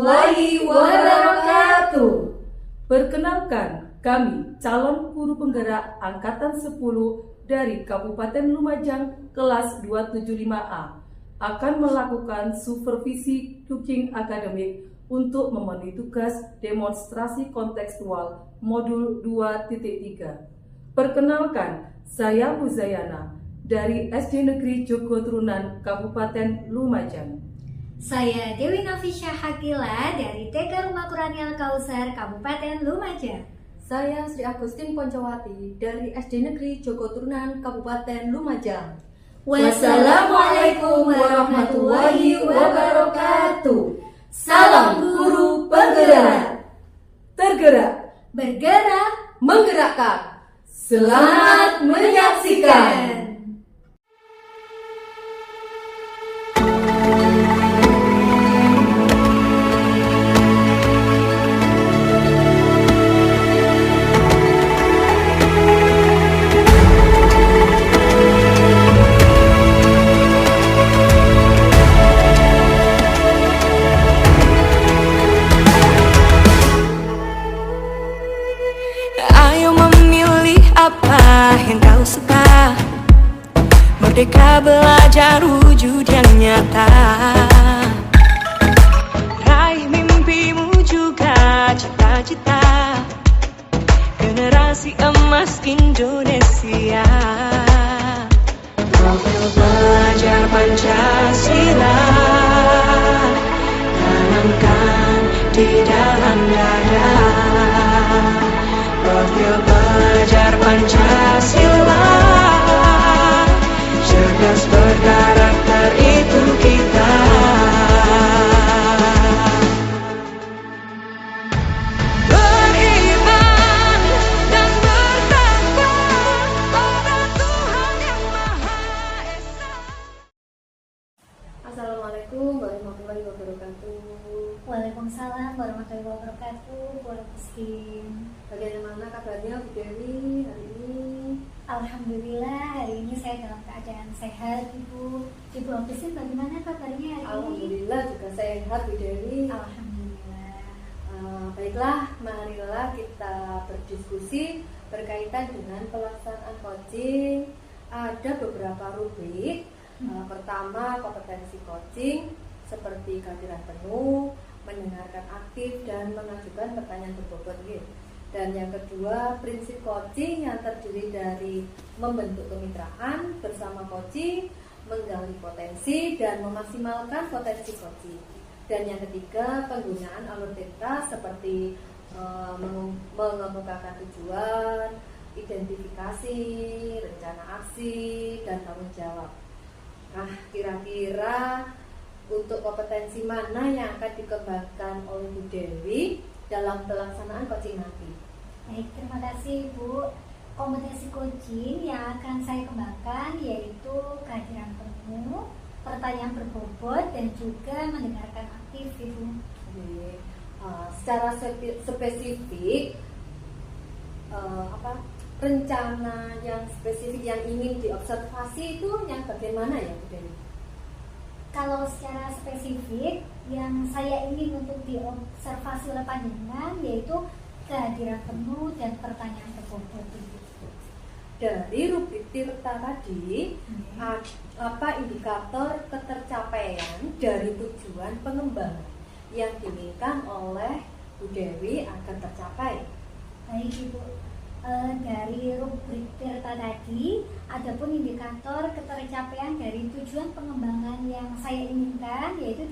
warahmatullahi wabarakatuh. Perkenalkan, kami calon guru penggerak Angkatan 10 dari Kabupaten Lumajang kelas 275A akan melakukan supervisi teaching akademik untuk memenuhi tugas demonstrasi kontekstual modul 2.3. Perkenalkan, saya Muzayana dari SD Negeri Joko Turunan Kabupaten Lumajang. Saya Dewi Nafisya Hakila dari TK Rumah Qur'an Al Kausar Kabupaten Lumajang. Saya Sri Agustin Poncowati dari SD Negeri Joko Turunan Kabupaten Lumajang. Wassalamualaikum warahmatullahi wabarakatuh. Salam guru penggerak. Tergerak, Bergerak, menggerakkan. Selamat menyaksikan. Ayo memilih apa yang kau suka. Merdeka belajar wujud yang nyata. Raih mimpimu juga cita-cita. Generasi emas Indonesia. Profil belajar Pancasila tanamkan di dalam dada. Profil belajar Pancasila, cerdas berkarakter itu kita. Beriman dan bertakwa pada Tuhan Yang Maha Esa. Assalamualaikum warahmatullahi wabarakatuh. Waalaikumsalam warahmatullahi wabarakatuh. Bu Agustin. Bagaimana kabarnya Bu Dewi hari ini? Alhamdulillah hari ini saya dalam keadaan sehat, Ibu. Ibu Agustin bagaimana kabarnya hari ini? Alhamdulillah juga sehat Bu Dewi. Alhamdulillah. Baiklah, marilah kita berdiskusi berkaitan dengan pelaksanaan coaching. Ada beberapa rubrik. Pertama, kompetensi coaching seperti kehadiran penuh, mendengarkan aktif, dan mengajukan pertanyaan berbobot. Dan yang kedua, prinsip coaching yang terdiri dari membentuk kemitraan bersama coaching, menggali potensi, dan memaksimalkan potensi coaching. Dan yang ketiga, penggunaan alur cerita seperti mengemukakan tujuan, identifikasi, rencana aksi, dan tanggung jawab. Nah, kira-kira untuk kompetensi mana yang akan dikembangkan oleh Bu Dewi dalam pelaksanaan coaching nanti? Baik, terima kasih Bu. Kompetensi coaching yang akan saya kembangkan yaitu kehadiran penuh, pertanyaan berbobot, dan juga mendengarkan aktif, Ibu. Secara spesifik, rencana yang spesifik yang ingin diobservasi itu yang bagaimana ya Bu Dewi? Kalau secara spesifik yang saya ingin untuk diobservasi oleh panjenengan yaitu kehadiran penuh dan pertanyaan berbobot. Dari rubrik tirta tadi, apa indikator ketercapaian dari tujuan pengembangan yang diinginkan oleh Bu Dewi akan tercapai? Baik Ibu, dari rubrik tirta tadi, adapun indikator ketercapaian dari tujuan pengembangan yang saya inginkan yaitu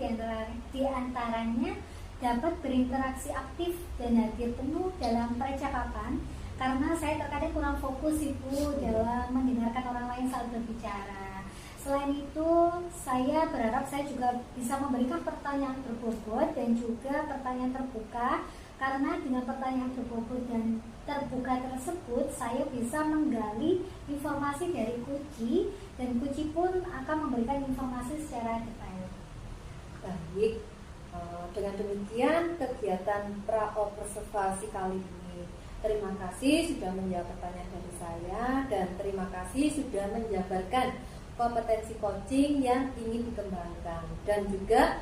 diantaranya dapat berinteraksi aktif dan hadir penuh dalam percakapan, karena saya terkadang kurang fokus Ibu dalam mendengarkan orang lain saat berbicara. Selain itu, saya berharap saya juga bisa memberikan pertanyaan berbobot dan juga pertanyaan terbuka, karena dengan pertanyaan berbobot dan terbuka tersebut saya bisa menggali informasi dari Kuci, dan Kuci pun akan memberikan informasi secara detail. Baik, dengan demikian kegiatan pra-observasi kali ini. Terima kasih sudah menjawab pertanyaan dari saya, dan terima kasih sudah menjabarkan kompetensi coaching yang ingin dikembangkan, dan juga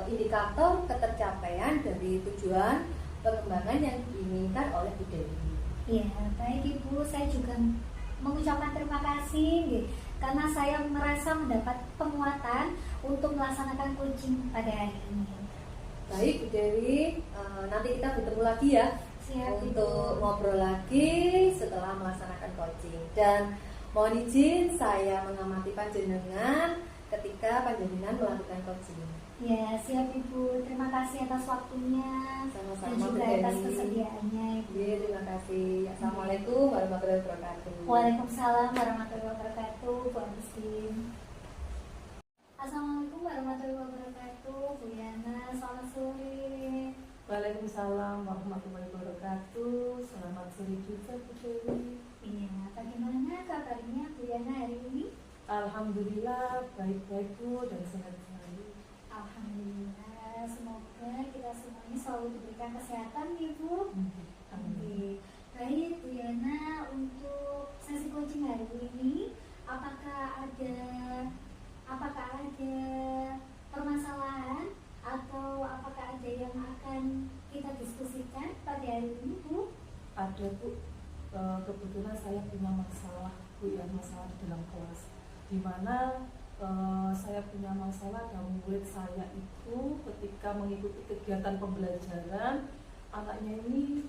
indikator ketercapaian dari tujuan pengembangan yang diinginkan oleh Bu Dewi. Ya, baik Ibu, saya juga mengucapkan terima kasih nggih, karena saya merasa mendapat penguatan untuk melaksanakan coaching pada hari ini. Baik Bu Dewi, nanti kita bertemu lagi ya. Siap, untuk Ibu. ngobrol lagi setelah melaksanakan coaching. Dan mohon izin saya mengamati panjenengan ketika panjenengan melakukan coaching. Ya, siap Ibu. Terima kasih atas waktunya dan Sama-sama juga Bu atas Dewi. kesediaannya, Ibu. Iya, terima kasih. Assalamualaikum warahmatullahi wabarakatuh. Waalaikumsalam warahmatullahi wabarakatuh, Bu Agustin. Assalamualaikum warahmatullahi wabarakatuh, Bu Yana. Selamat sore. Waalaikumsalam warahmatullahi wabarakatuh. Selamat sore juga Bu Dewi. Iya, bagaimana kabarnya Bu Yana hari ini? Alhamdulillah baik-baik Bu dan sehat selalu. Alhamdulillah, semoga kita semuanya selalu diberikan kesehatan nih Bu. Amin. Oke. Baik Bu Yana, untuk sesi coaching hari ini apakah ada permasalahan atau apakah ada yang akan kita diskusikan pada hari ini Bu? Ada Bu, kebetulan saya punya masalah Bu ya, masalah di dalam kelas, di mana saya punya masalah dengan murid saya itu ketika mengikuti kegiatan pembelajaran, anaknya ini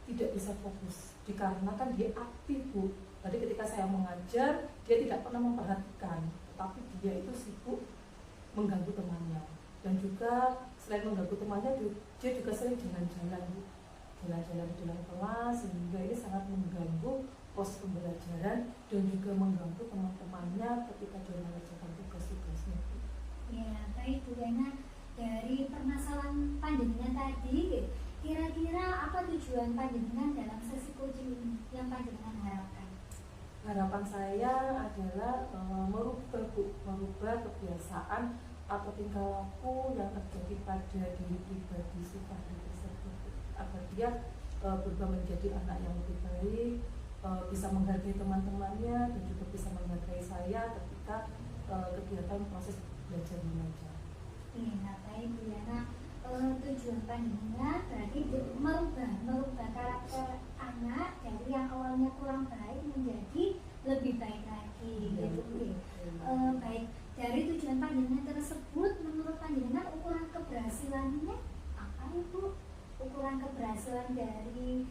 tidak bisa fokus dikarenakan dia aktif Bu. Tadi ketika saya mengajar dia tidak pernah memperhatikan, tapi dia itu sibuk mengganggu temannya, dan juga selain mengganggu temannya dia juga sering jalan-jalan Bu, jalan-jalan di dalam kelas, sehingga ini sangat mengganggu proses pembelajaran dan juga mengganggu teman-temannya ketika dia mengerjakan tugas-tugasnya. Ya, baik Bu Yana, dari permasalahan panjenengan tadi, kira-kira apa tujuan panjenengan dalam sesi coaching ini yang panjenengan harapkan? Harapan saya adalah merubah kebiasaan atau tingkah laku yang terjadi pada diri pribadi si Fahri tersebut, agar dia berubah menjadi anak yang lebih baik, bisa menghargai teman-temannya dan juga bisa menghargai saya ketika kegiatan proses belajar mengajar. Iya, baik Bu Yana. Tujuan panjenengan berarti merubah karakter anak dari yang awalnya kurang baik menjadi lebih baik lagi, gitu. Baik, dari tujuan panjenengan tersebut, menurut panjenengan ukuran keberhasilannya apa itu? Ukuran keberhasilan dari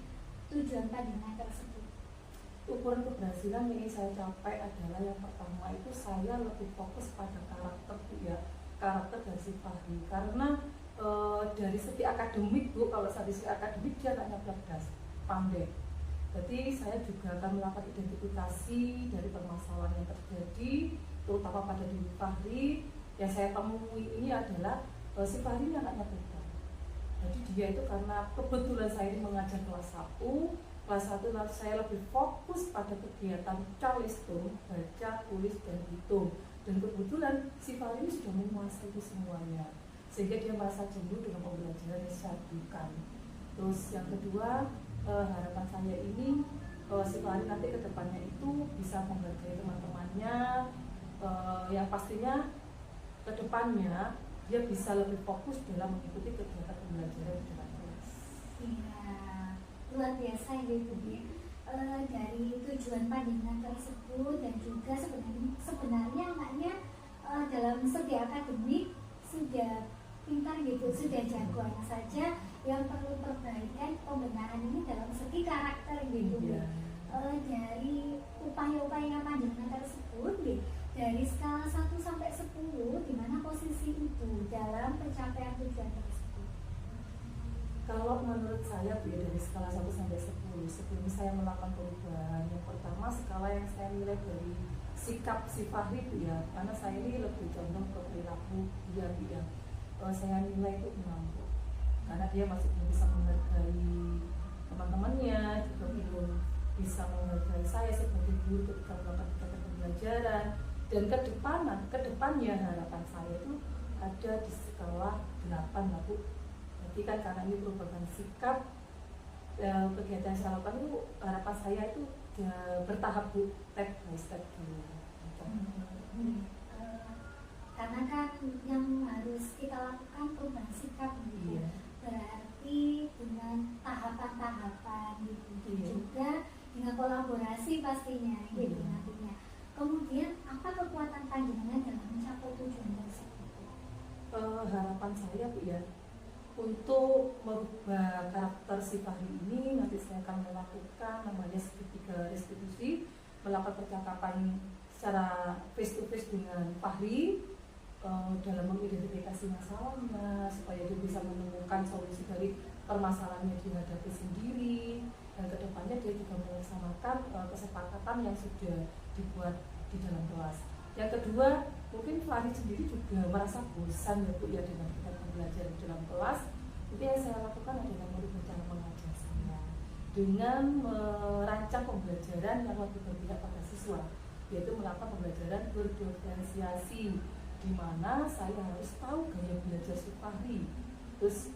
tujuan panjenengan tersebut? Ukuran keberhasilan yang ingin saya capai adalah yang pertama itu saya lebih fokus pada karakter Bu ya, karakter dari si Fahri, karena dari segi akademik Bu, kalau dari segi akademik dia anaknya cerdas, pandai. Jadi saya juga akan melakukan identifikasi dari permasalahan yang terjadi, terutama pada diri Fahri. Yang saya temui ini adalah si Fahri ini anaknya pintar. Jadi dia itu karena kebetulan saya ini mengajar kelas 1 lalu saya lebih fokus pada kegiatan calistung, baca, tulis, dan hitung. Dan kebetulan si Fahri ini sudah menguasai itu semuanya, sehingga dia merasa jenuh dengan pembelajaran yang saya berikan. Terus yang kedua, harapan saya ini si Fahri nanti ke depannya itu bisa menghargai teman-temannya, yang pastinya ke depannya dia bisa lebih fokus dalam mengikuti kegiatan pembelajaran di dalam kelas. Iya, luar biasa ya Bu. Dari tujuan panjenengan tersebut dan juga sebenarnya anaknya dalam segi akademik sudah pintar gitu, sudah jago, hanya saja yang perlu perbaikan pembenahan ini dalam segi karakter gitu. Iya. Dari upaya-upaya panjenengan tersebut dari skala 1 sampai 10, di mana posisi itu dalam pencapaian tujuan tersebut? Kalau menurut saya Bu ya, dari skala 1 sampai 10, sebelum saya melakukan perubahan, yang pertama skala yang saya nilai dari sikap si Fahri Bu ya, karena saya ini lebih condong ke perilaku dia Bu ya, saya nilai itu 6 Bu, karena dia masih belum bisa menghargai teman-temannya, juga belum bisa menghargai saya sebagai guru ketika melakukan kegiatan pembelajaran. Dan kedepannya harapan saya itu ada di skala 8 lah Bu. Jadi kan karena ini merupakan sikap kegiatan yang saya lakukan itu, harapan saya itu bertahap Bu, step by step dulu. Karena kan yang harus kita lakukan saya Bu ya, untuk merubah karakter si Fahri ini nanti saya akan melakukan namanya segitiga restitusi, melakukan percakapan secara face to face dengan Fahri dalam mengidentifikasi masalahnya supaya dia bisa menemukan solusi dari permasalahan yang dihadapi sendiri, dan kedepannya dia juga melaksanakan kesepakatan yang sudah dibuat di dalam kelas. Yang kedua, mungkin Fahri sendiri juga merasa bosan ya Bu ya dengan kita belajar di dalam kelas. Itu yang saya lakukan adalah merubah cara mengajar saya dengan merancang pembelajaran yang lebih berpihak pada siswa, yaitu melakukan pembelajaran berdiferensiasi, di mana saya harus tahu gaya belajar si Fahri, terus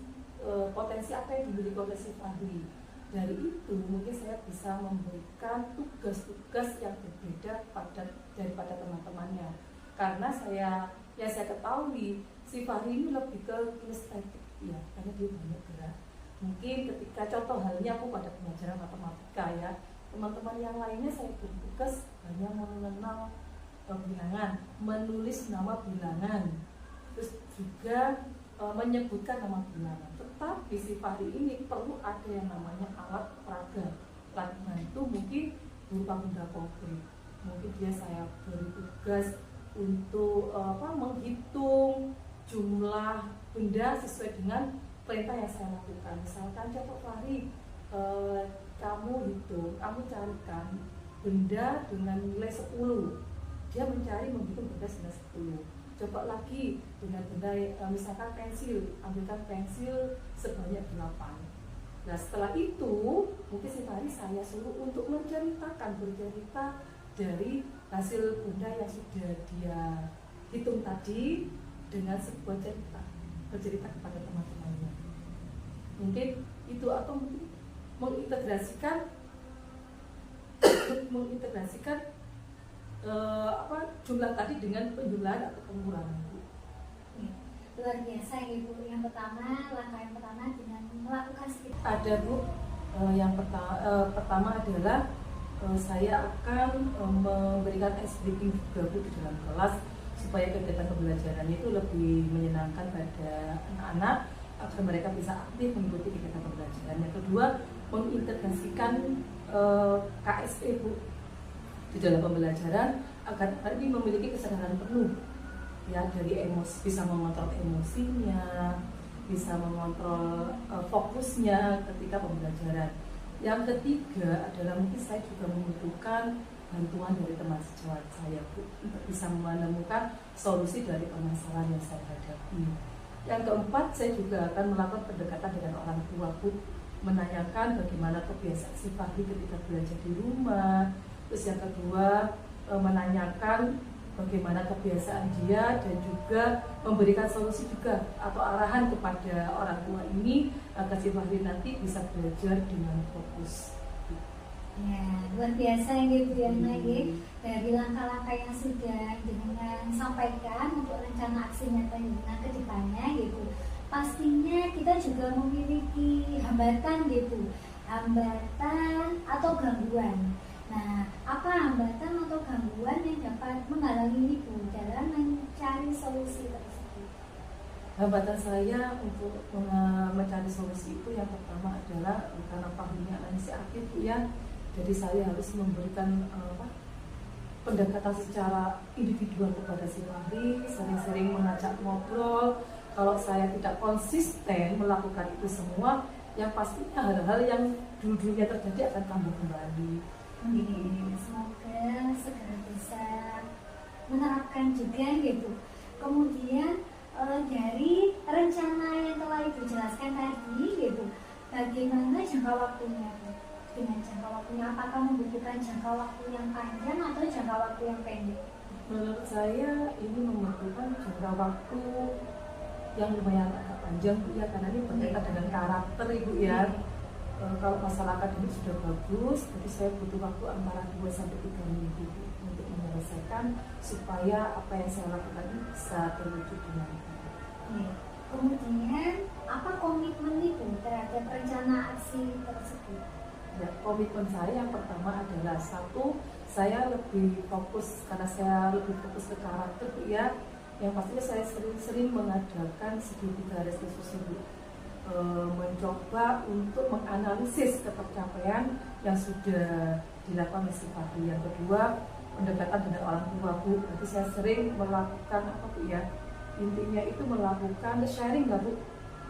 potensi apa yang dimiliki oleh si Fahri. Dari itu mungkin saya bisa memberikan tugas-tugas yang berbeda daripada teman-temannya, karena yang saya ketahui si Fahri ini lebih ke kinestetik ya, karena dia banyak gerak. Mungkin ketika contoh halnya aku pada pelajaran matematika ya, teman-teman yang lainnya saya beri tugas hanya mengenal bilangan, menulis nama bilangan, terus juga menyebutkan nama bilangan. Tetapi si Fahri ini perlu ada yang namanya alat peraga, alat bantu, mungkin berupa benda konkret. Mungkin dia saya beri tugas untuk menghitung jumlah benda sesuai dengan perintah yang saya lakukan. Misalkan coba Fahri, kamu hitung, kamu carikan benda dengan nilai 10. Dia menghitung benda senilai 10. Coba lagi dengan benda misalkan pensil, ambilkan pensil sebanyak 8. Nah setelah itu mungkin si Fahri saya suruh untuk bercerita dari hasil benda yang sudah dia hitung tadi dengan sebuah cerita, bercerita kepada teman-temannya. Mungkin itu, atau mungkin mengintegrasikan jumlah tadi dengan penjumlahan atau pengurangan. Luar biasa Ibu. Yang pertama, langkah yang pertama dengan melakukan sedikit. Ada Bu, yang pertama adalah saya akan memberikan ice breaking juga Bu di dalam kelas supaya kegiatan pembelajaran itu lebih menyenangkan pada anak-anak agar mereka bisa aktif mengikuti kegiatan pembelajaran. Yang kedua, mengintegrasikan KSE Bu di dalam pembelajaran agar ini memiliki kesadaran penuh ya, dari emosi, bisa mengontrol emosinya, bisa mengontrol fokusnya ketika pembelajaran. Yang ketiga adalah mungkin saya juga membutuhkan bantuan dari teman sejawat saya Bu untuk bisa menemukan solusi dari permasalahan yang saya hadapi. Yang keempat, saya juga akan melakukan pendekatan dengan orang tua Bu, menanyakan bagaimana kebiasaan si Fahri ketika belajar di rumah. Terus yang kedua, menanyakan bagaimana kebiasaan dia dan juga memberikan solusi juga atau arahan kepada orang tua ini agar si Fahri nanti bisa belajar dengan fokus. Ya, luar biasa ini Bu Yana dari langkah-langkah yang sudah dengan sampaikan untuk rencana aksi nyata Yuna ke depannya gitu. Pastinya kita juga memiliki hambatan gitu, hambatan atau gangguan. Nah, apa hambatan atau gangguan yang dapat menghalangi Ibu dalam mencari solusi tersebut? Hambatan saya untuk mencari solusi itu yang pertama adalah karena Fahrinya masih aktif ya, jadi saya harus memberikan pendekatan secara individual kepada si Fahri, sering-sering mengajak ngobrol. Kalau saya tidak konsisten melakukan itu semua, yang pastinya hal-hal yang dulu-dulunya terjadi akan kambuh kembali. Semoga segera bisa menerapkan juga gitu. Kemudian dari rencana yang telah Ibu jelaskan tadi gitu, bagaimana jangka waktunya? Dengan jangka waktunya, apakah membutuhkan jangka waktu yang panjang atau jangka waktu yang pendek? Menurut saya ini membutuhkan jangka waktu yang lumayan agak panjang Bu ya, karena ini berkaitan dengan karakter Ibu ya. Kalau masalah akademik sudah bagus, jadi saya butuh waktu antara 2-3 minggu untuk menyelesaikan supaya apa yang saya lakukan ini bisa terwujud dengan baik. Kemudian apa komitmen Ibu terhadap rencana aksi tersebut? Ya, komitmen saya yang pertama adalah satu, saya lebih fokus karena saya lebih fokus ke karakter Bu ya. Yang pastinya saya sering mengadakan segitiga restitusi Bu. Mencoba untuk menganalisis ketercapaian yang sudah dilakukan oleh si Fahri. Yang kedua, pendekatan dengan orang tua Bu. Jadi saya sering melakukan apa Bu ya? Intinya itu melakukan sharing lah Bu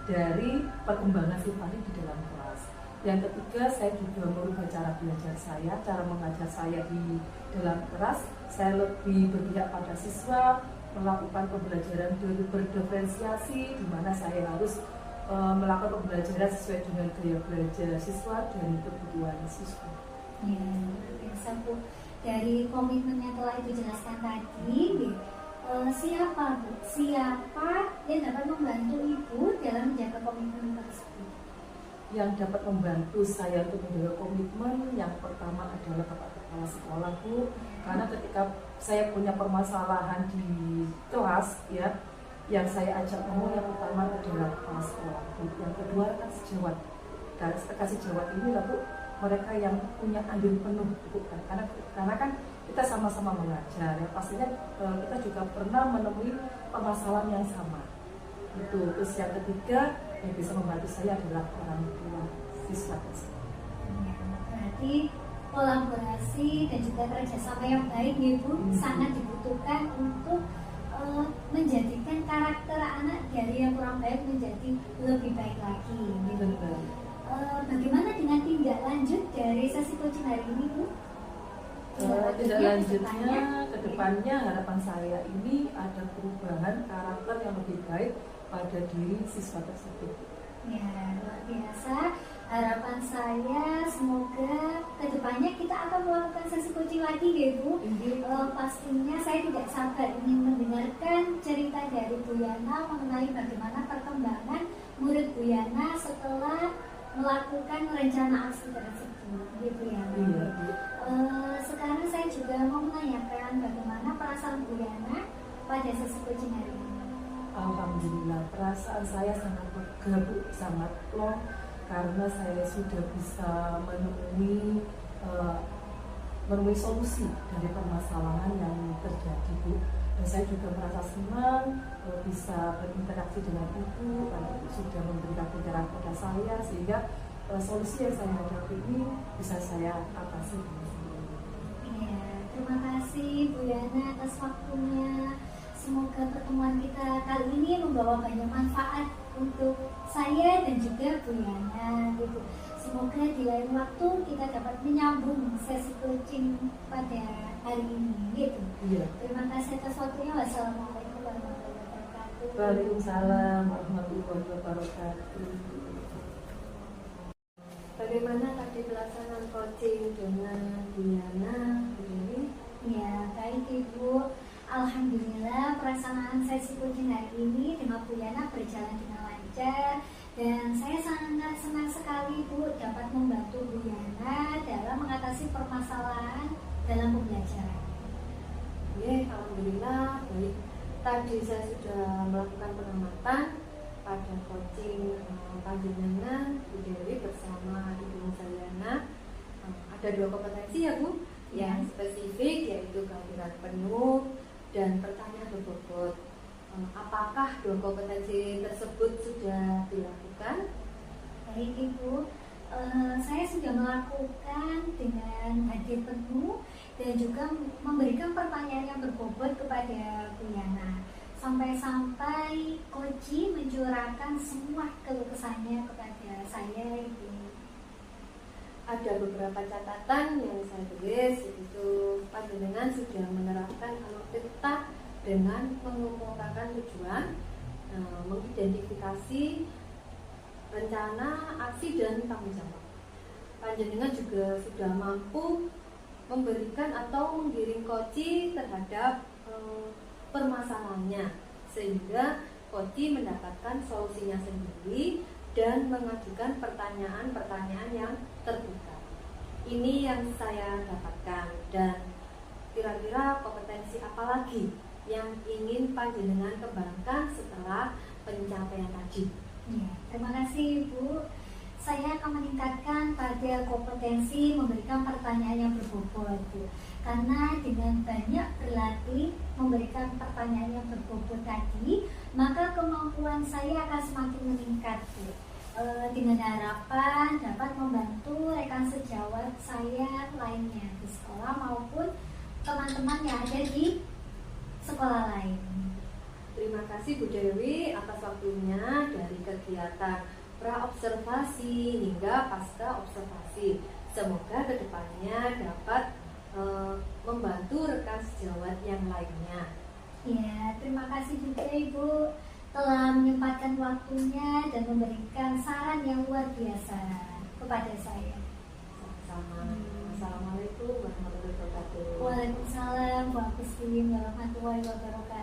dari perkembangan si Fahri di dalam kelas. Yang ketiga, saya juga merubah cara belajar saya, cara mengajar saya di dalam kelas. Saya lebih berpihak pada siswa, melakukan pembelajaran berdiferensiasi, di mana saya harus melakukan pembelajaran sesuai dengan gaya belajar siswa dan kebutuhan siswa. Ya, luar biasa Bu. Dari komitmen yang telah Ibu jelaskan tadi, siapa Bu? Siapa yang dapat membantu Ibu dalam menjaga komitmen tersebut? Yang dapat membantu saya untuk menjaga komitmen yang pertama adalah Bapak Kepala Sekolah Bu, karena ketika saya punya permasalahan di kelas ya, yang saya ajak ngomong yang pertama adalah kepala sekolah Bu. Yang kedua kan sejawat. Dan sejawat ini lah Bu, mereka yang punya andil penuh Bu, karena kan kita sama-sama mengajar ya, pastinya kita juga pernah menemui permasalahan yang sama. Itu. Terus yang ketiga yang bisa membantu saya adalah orang tua siswa tersebut. Ya, berarti kolaborasi dan juga kerjasama yang baik ya Bu, sangat dibutuhkan untuk menjadikan karakter anak dari yang kurang baik menjadi lebih baik lagi gitu. Bagaimana dengan tindak lanjut dari sesi coaching hari ini Bu? Tindak lanjutnya ke depannya harapan saya ini ada perubahan karakter yang lebih baik pada diri siswa tersebut. Ya, luar biasa. Harapan saya semoga kedepannya kita akan melakukan sesi coaching lagi ya Bu. Pastinya saya tidak sabar ingin mendengarkan cerita dari Bu Yana mengenai bagaimana perkembangan murid Bu Yana setelah melakukan rencana aksi tersebut ya Bu Yana. Iya, Sekarang saya juga mau menanyakan bagaimana perasaan Bu Yana pada sesi coaching hari ini. Alhamdulillah, perasaan saya sangat lega Bu, sangat plong, karena saya sudah bisa menemui solusi dari permasalahan yang terjadi Bu. Dan saya juga merasa senang bisa berinteraksi dengan Ibu, karena Ibu sudah memberikan pencerahan kepada saya, sehingga solusi yang saya hadapi ini bisa saya atasi dengan sendiri. Ya, terima kasih Bu Yana atas waktunya. Semoga pertemuan kita kali ini membawa banyak manfaat untuk saya dan juga Bu Yana gitu. Semoga di lain waktu kita dapat menyambung sesi coaching pada hari ini gitu. Iya. Terima kasih atas waktunya. Wassalamualaikum warahmatullahi wabarakatuh. Waalaikumsalam warahmatullahi wabarakatuh. Bagaimana tadi pelaksanaan coaching dengan Bu Yana ini? Ya, baik Ibu. Alhamdulillah pelaksanaan sesi coaching hari ini dengan Bu Yana berjalan dengan lancar dan saya sangat senang sekali Bu dapat membantu Bu Yana dalam mengatasi permasalahan dalam pembelajaran. Ya, alhamdulillah baik. Tadi saya sudah melakukan pengamatan pada coaching panjenengan Bu Dewi bersama Ibu Sayana. Ada 2 kompetensi ya Bu, yang spesifik yaitu kehadiran penuh dan pertanyaan berbobot. Apakah 2 kompetensi tersebut sudah dilakukan? Baik Ibu, saya sudah melakukan dengan hadir penuh dan juga memberikan pertanyaan yang berbobot kepada Bu Yana. Sampai-sampai Koji mencurahkan semua keluh kesahnya kepada saya Ibu. Ada beberapa catatan yang saya tulis, yaitu panjenengan sudah menerapkan alur-cerita dengan mengemukakan tujuan, mengidentifikasi rencana, aksi, dan tanggung jawab. Panjenengan juga sudah mampu memberikan atau menggiring Koji terhadap permasalahannya, sehingga Koji mendapatkan solusinya sendiri dan mengajukan pertanyaan-pertanyaan yang terbuka. Ini yang saya dapatkan, dan kira-kira kompetensi apa lagi yang ingin panjenengan kembangkan setelah pencapaian tadi? Ya, terima kasih Ibu. saya akan meningkatkan pada kompetensi memberikan pertanyaan yang berbobot, Bu. Karena dengan banyak berlatih memberikan pertanyaan yang berbobot tadi, maka kemampuan saya akan semakin meningkat, Bu. Dengan harapan dapat membantu rekan sejawat saya lainnya di sekolah maupun teman-teman yang ada di sekolah lain. Terima kasih Bu Dewi atas waktunya dari kegiatan pra-observasi hingga pasca observasi. Semoga kedepannya dapat membantu rekan sejawat yang lainnya. Ya, terima kasih juga Ibu telah menyempatkan waktunya dan memberikan saran yang luar biasa kepada saya. Sama-sama. Assalamualaikum warahmatullahi wabarakatuh. Waalaikumsalam warahmatullahi wabarakatuh.